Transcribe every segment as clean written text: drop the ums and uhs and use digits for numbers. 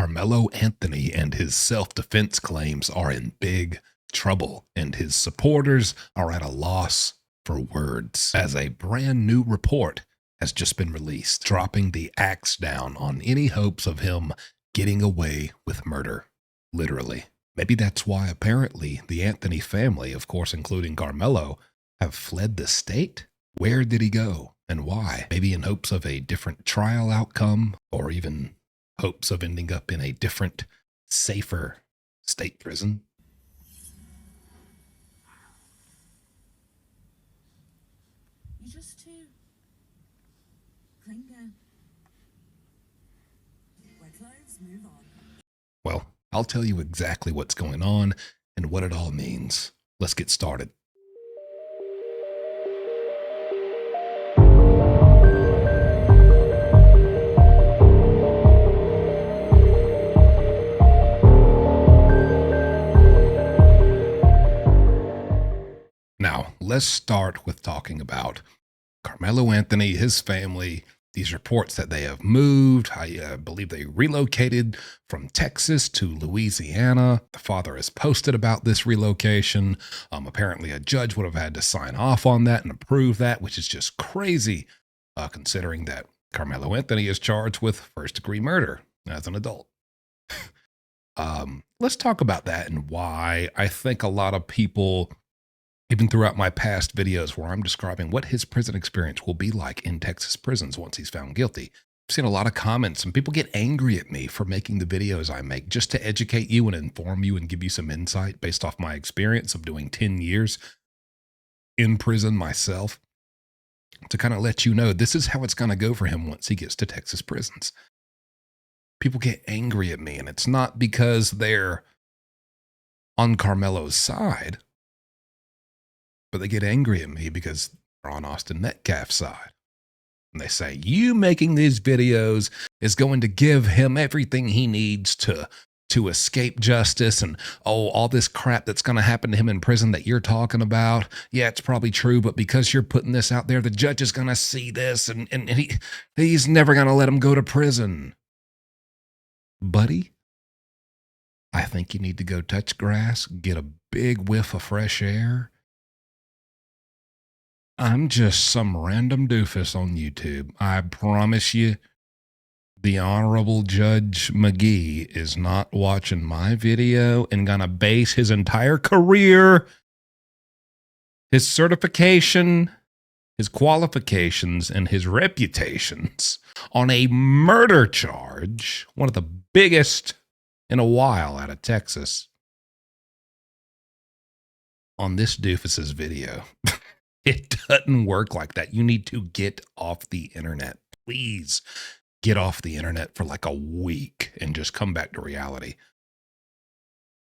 Karmelo Anthony and his self-defense claims are in big trouble, and his supporters are at a loss for words, as a brand new report has just been released, dropping the axe down on any hopes of him getting away with murder. Literally. Maybe that's why apparently the Anthony family, of course including Karmelo, have fled the state? Where did he go and why? Maybe in hopes of a different trial outcome, or even hopes of ending up in a different, safer state prison? You're just too clingy. Wear clothes, move on. Well, I'll tell you exactly what's going on and what it all means. Let's get started. Now, let's start with talking about Karmelo Anthony, his family, these reports that they have moved. I believe they relocated from Texas to Louisiana. The father has posted about this relocation. Apparently, a judge would have had to sign off on that and approve that, which is just crazy, considering that Karmelo Anthony is charged with first-degree murder as an adult. Let's talk about that and why I think a lot of people, even throughout my past videos where I'm describing what his prison experience will be like in Texas prisons once he's found guilty, I've seen a lot of comments and people get angry at me for making the videos I make just to educate you and inform you and give you some insight based off my experience of doing 10 years in prison myself, to kind of let you know this is how it's going to go for him once he gets to Texas prisons. People get angry at me, and it's not because they're on Karmelo's side, but they get angry at me because they're on Austin Metcalf's side. And they say, you making these videos is going to give him everything he needs to escape justice, and all this crap that's going to happen to him in prison that you're talking about. Yeah, it's probably true, but because you're putting this out there, the judge is going to see this, and he's never going to let him go to prison. Buddy, I think you need to go touch grass, get a big whiff of fresh air. I'm just some random doofus on YouTube. I promise you, the Honorable Judge McGee is not watching my video and gonna base his entire career, his certification, his qualifications, and his reputations on a murder charge, one of the biggest in a while out of Texas, on this doofus's video. It doesn't work like that. You need to get off the internet. Please get off the internet for like a week and just come back to reality.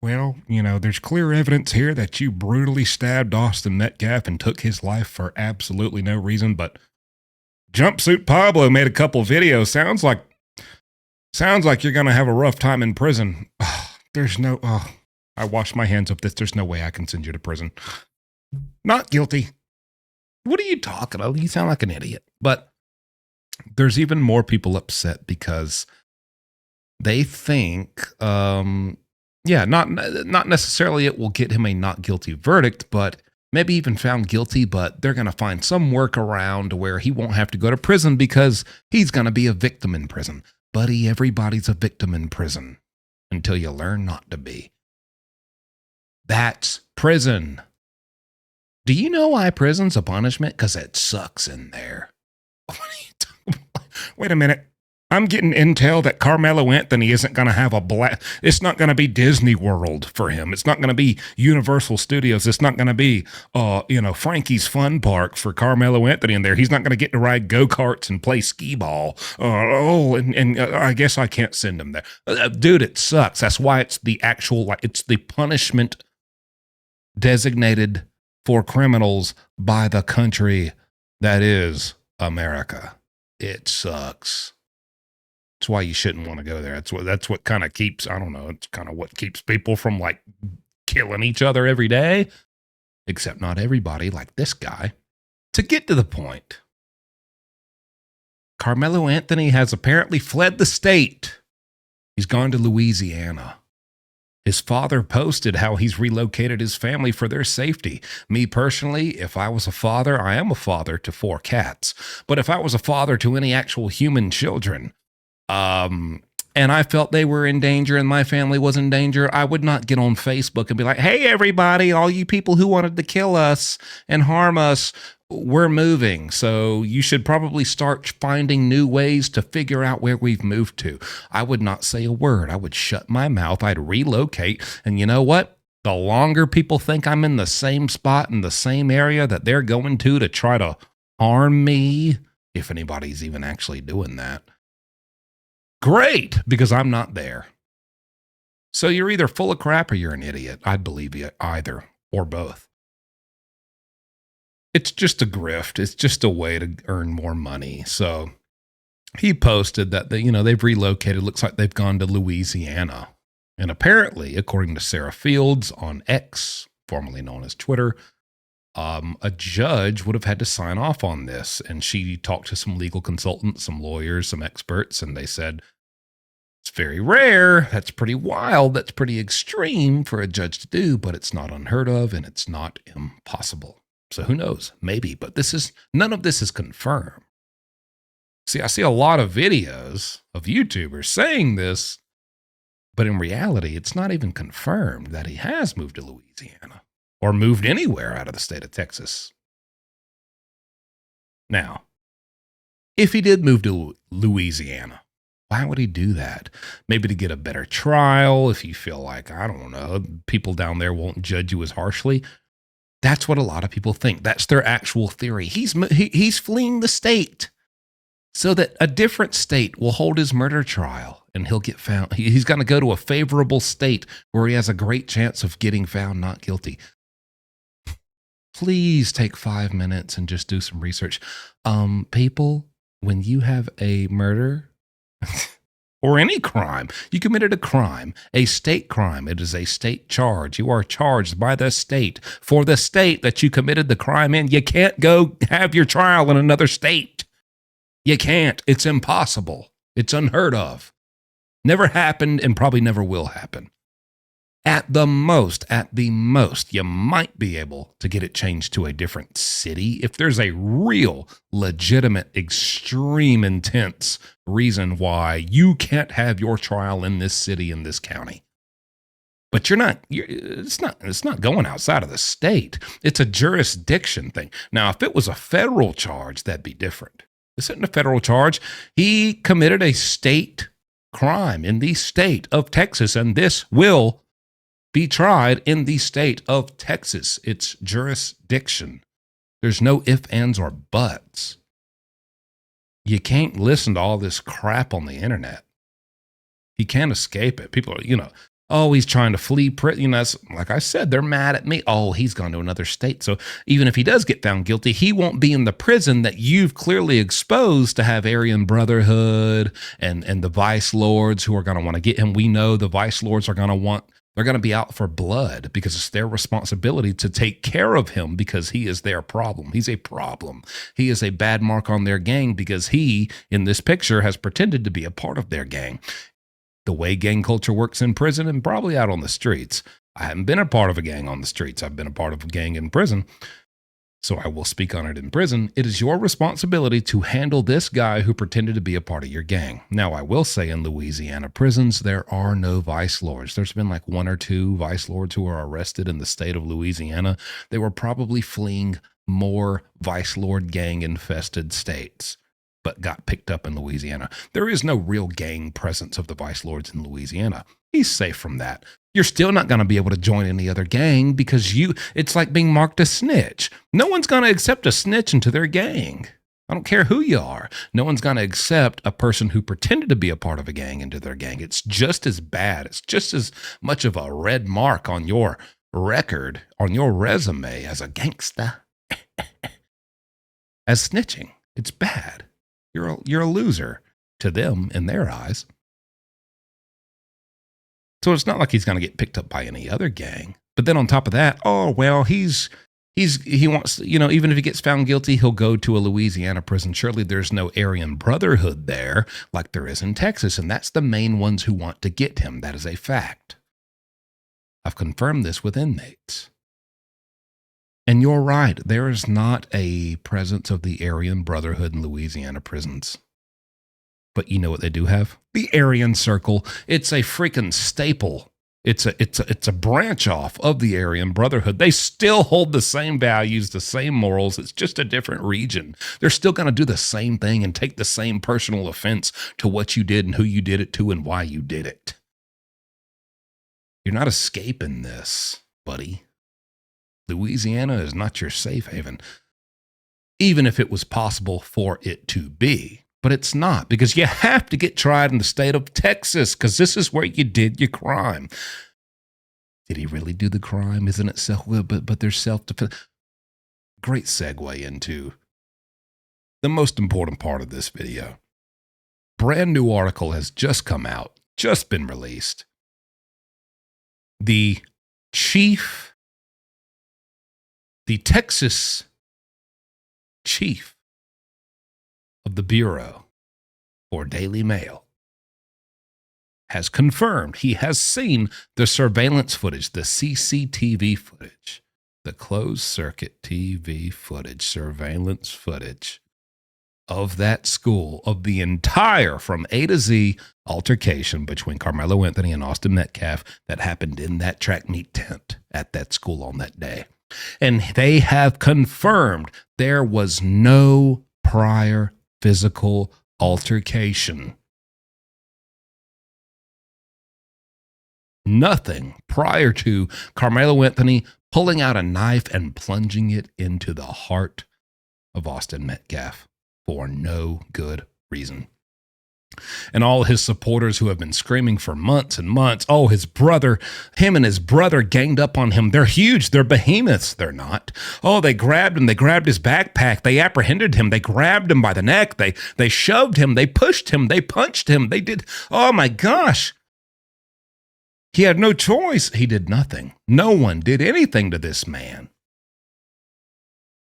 Well, there's clear evidence here that you brutally stabbed Austin Metcalf and took his life for absolutely no reason, but Jumpsuit Pablo made a couple videos. Sounds like you're going to have a rough time in prison. I wash my hands of this. There's no way I can send you to prison. Not guilty. What are you talking about? You sound like an idiot. But there's even more people upset because they think, not necessarily it will get him a not guilty verdict, but maybe even found guilty, but they're going to find some workaround where he won't have to go to prison because he's going to be a victim in prison. Buddy, everybody's a victim in prison until you learn not to be. That's prison. Do you know why prison's a punishment? Because it sucks in there. Wait a minute. I'm getting intel that Karmelo Anthony isn't going to have it's not going to be Disney World for him. It's not going to be Universal Studios. It's not going to be, Frankie's Fun Park for Karmelo Anthony in there. He's not going to get to ride go-karts and play skee ball. I guess I can't send him there. Dude, it sucks. That's why it's the it's the punishment designated for criminals by the country that is America. It sucks. That's why you shouldn't want to go there. That's what kind of keeps, I don't know, it's kind of what keeps people from like killing each other every day. Except not everybody, like this guy. To get to the point, Karmelo Anthony has apparently fled the state He's gone to Louisiana. His father posted how he's relocated his family for their safety. Me personally, if I was a father, I am a father to 4 cats. But if I was a father to any actual human children, and I felt they were in danger and my family was in danger, I would not get on Facebook and be like, hey, everybody, all you people who wanted to kill us and harm us, we're moving. So you should probably start finding new ways to figure out where we've moved to. I would not say a word. I would shut my mouth. I'd relocate. And you know what? The longer people think I'm in the same spot in the same area that they're going to try to harm me, if anybody's even actually doing that, great, because I'm not there. So you're either full of crap or you're an idiot. I'd believe you either or both. It's just a grift. It's just a way to earn more money. So he posted that they've relocated. Looks like they've gone to Louisiana. And apparently, according to Sarah Fields on X, formerly known as Twitter, a judge would have had to sign off on this. And she talked to some legal consultants, some lawyers, some experts, and they said, it's very rare. That's pretty wild. That's pretty extreme for a judge to do, but it's not unheard of and it's not impossible. So who knows? Maybe, but none of this is confirmed. See, I see a lot of videos of YouTubers saying this, but in reality, it's not even confirmed that he has moved to Louisiana or moved anywhere out of the state of Texas. Now, if he did move to Louisiana, why would he do that? Maybe to get a better trial, if you feel like, I don't know, people down there won't judge you as harshly. That's what a lot of people think. That's their actual theory. He's fleeing the state so that a different state will hold his murder trial and he'll get found. He's going to go to a favorable state where he has a great chance of getting found not guilty. Please take 5 minutes and just do some research. People, when you have a murder or any crime, you committed a crime, a state crime. It is a state charge. You are charged by the state for the state that you committed the crime in. You can't go have your trial in another state. You can't. It's impossible. It's unheard of. Never happened and probably never will happen. At the most, you might be able to get it changed to a different city if there's a real, legitimate, extreme, intense reason why you can't have your trial in this city, in this county. But it's not going outside of the state. It's a jurisdiction thing. Now, if it was a federal charge, that'd be different. This isn't a federal charge. He committed a state crime in the state of Texas, and this will be tried in the state of Texas. It's jurisdiction. There's no ifs, ands, or buts. You can't listen to all this crap on the internet. He can't escape it. People are, oh, he's trying to flee prison. Like I said, they're mad at me. Oh, he's gone to another state. So even if he does get found guilty, he won't be in the prison that you've clearly exposed to have Aryan Brotherhood and the vice lords who are going to want to get him. We know the vice lords are going to they're going to be out for blood because it's their responsibility to take care of him because he is their problem. He's a problem. He is a bad mark on their gang because he, in this picture, has pretended to be a part of their gang. The way gang culture works in prison and probably out on the streets. I haven't been a part of a gang on the streets. I've been a part of a gang in prison. So I will speak on it in prison. It is your responsibility to handle this guy who pretended to be a part of your gang. Now, I will say in Louisiana prisons, there are no vice lords. There's been like 1 or 2 vice lords who are arrested in the state of Louisiana. They were probably fleeing more vice lord gang infested states, but got picked up in Louisiana. There is no real gang presence of the vice lords in Louisiana. He's safe from that. You're still not going to be able to join any other gang because it's like being marked a snitch. No one's going to accept a snitch into their gang. I don't care who you are. No one's going to accept a person who pretended to be a part of a gang into their gang. It's just as bad. It's just as much of a red mark on your record, on your resume as a gangsta, as snitching. It's bad. You're a loser to them in their eyes. So it's not like he's going to get picked up by any other gang. But then on top of that, oh, well, he's He wants, even if he gets found guilty, he'll go to a Louisiana prison. Surely there's no Aryan Brotherhood there like there is in Texas, and that's the main ones who want to get him. That is a fact. I've confirmed this with inmates. And you're right, there is not a presence of the Aryan Brotherhood in Louisiana prisons. But you know what they do have? The Aryan Circle. It's a freaking staple. It's a branch off of the Aryan Brotherhood. They still hold the same values, the same morals. It's just a different region. They're still going to do the same thing and take the same personal offense to what you did and who you did it to and why you did it. You're not escaping this, buddy. Louisiana is not your safe haven, even if it was possible for it to be. But it's not, because you have to get tried in the state of Texas, because this is where you did your crime. Did he really do the crime? Isn't it self? But there's self-defense. Great segue into the most important part of this video. Brand new article has just come out, just been released. The Texas chief of the Bureau for Daily Mail has confirmed he has seen the surveillance footage, the CCTV footage, the closed circuit TV footage, surveillance footage of that school, of the entire from A to Z altercation between Karmelo Anthony and Austin Metcalf that happened in that track meet tent at that school on that day. And they have confirmed there was no prior physical altercation. Nothing prior to Karmelo Anthony pulling out a knife and plunging it into the heart of Austin Metcalf for no good reason. And all his supporters who have been screaming for months and months, oh, him and his brother ganged up on him. They're huge. They're behemoths. They're not. Oh, they grabbed him. They grabbed his backpack. They apprehended him. They grabbed him by the neck. They shoved him. They pushed him. They punched him. They did. Oh, my gosh. He had no choice. He did nothing. No one did anything to this man.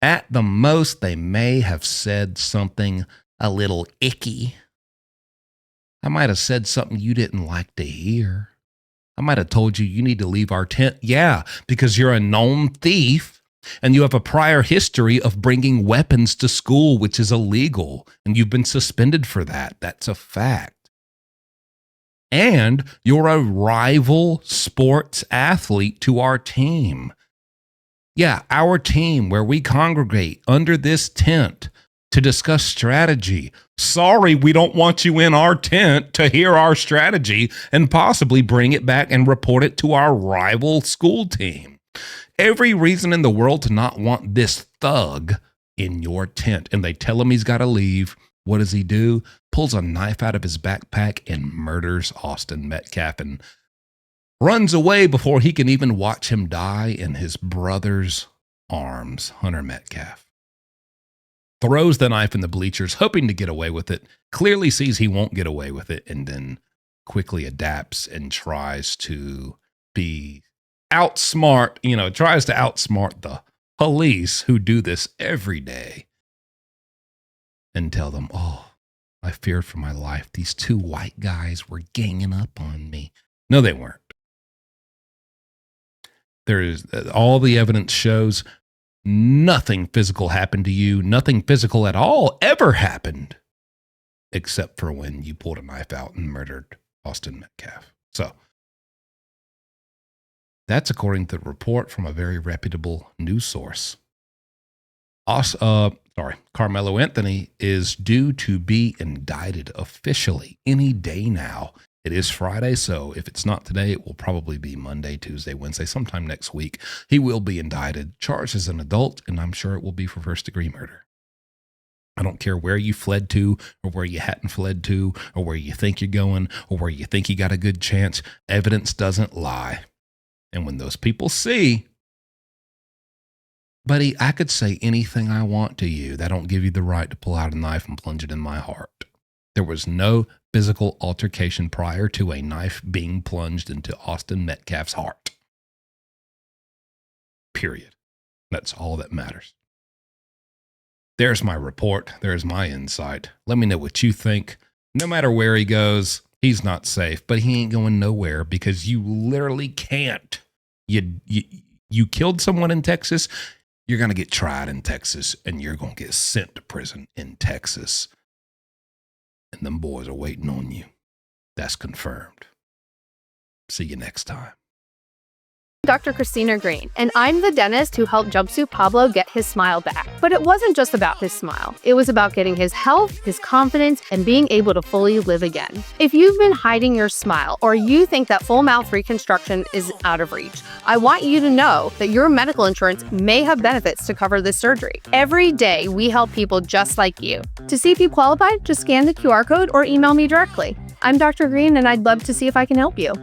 At the most, they may have said something a little icky. I might have said something you didn't like to hear. I might have told you need to leave our tent. Yeah, because you're a known thief and you have a prior history of bringing weapons to school, which is illegal, and you've been suspended for that. That's a fact. And you're a rival sports athlete to our team. Yeah, our team where we congregate under this tent to discuss strategy. Sorry, we don't want you in our tent to hear our strategy and possibly bring it back and report it to our rival school team. Every reason in the world to not want this thug in your tent. And they tell him he's got to leave. What does he do? Pulls a knife out of his backpack and murders Austin Metcalf and runs away before he can even watch him die in his brother's arms, Hunter Metcalf. Throws the knife in the bleachers, hoping to get away with it, clearly sees he won't get away with it, and then quickly adapts and tries to outsmart the police who do this every day and tell them, oh, I feared for my life. These two white guys were ganging up on me. No, they weren't. There is all the evidence shows nothing physical happened to you. Nothing physical at all ever happened, except for when you pulled a knife out and murdered Austin Metcalf. So that's according to the report from a very reputable news source. Karmelo Anthony is due to be indicted officially any day now. It is Friday, so if it's not today, it will probably be Monday, Tuesday, Wednesday, sometime next week. He will be indicted, charged as an adult, and I'm sure it will be for first-degree murder. I don't care where you fled to or where you hadn't fled to or where you think you're going or where you think you got a good chance. Evidence doesn't lie. And when those people see, buddy, I could say anything I want to you. That don't give you the right to pull out a knife and plunge it in my heart. There was no physical altercation prior to a knife being plunged into Austin Metcalf's heart. Period. That's all that matters. There's my report. There's my insight. Let me know what you think. No matter where he goes, he's not safe, but he ain't going nowhere because you literally can't. You killed someone in Texas, you're going to get tried in Texas, and you're going to get sent to prison in Texas. And them boys are waiting on you. That's confirmed. See you next time. Dr. Christina Green, and I'm the dentist who helped Jumpsuit Pablo get his smile back. But it wasn't just about his smile. It was about getting his health, his confidence, and being able to fully live again. If you've been hiding your smile, or you think that full mouth reconstruction is out of reach, I want you to know that your medical insurance may have benefits to cover this surgery. Every day, we help people just like you. To see if you qualify, just scan the QR code or email me directly. I'm Dr. Green, and I'd love to see if I can help you.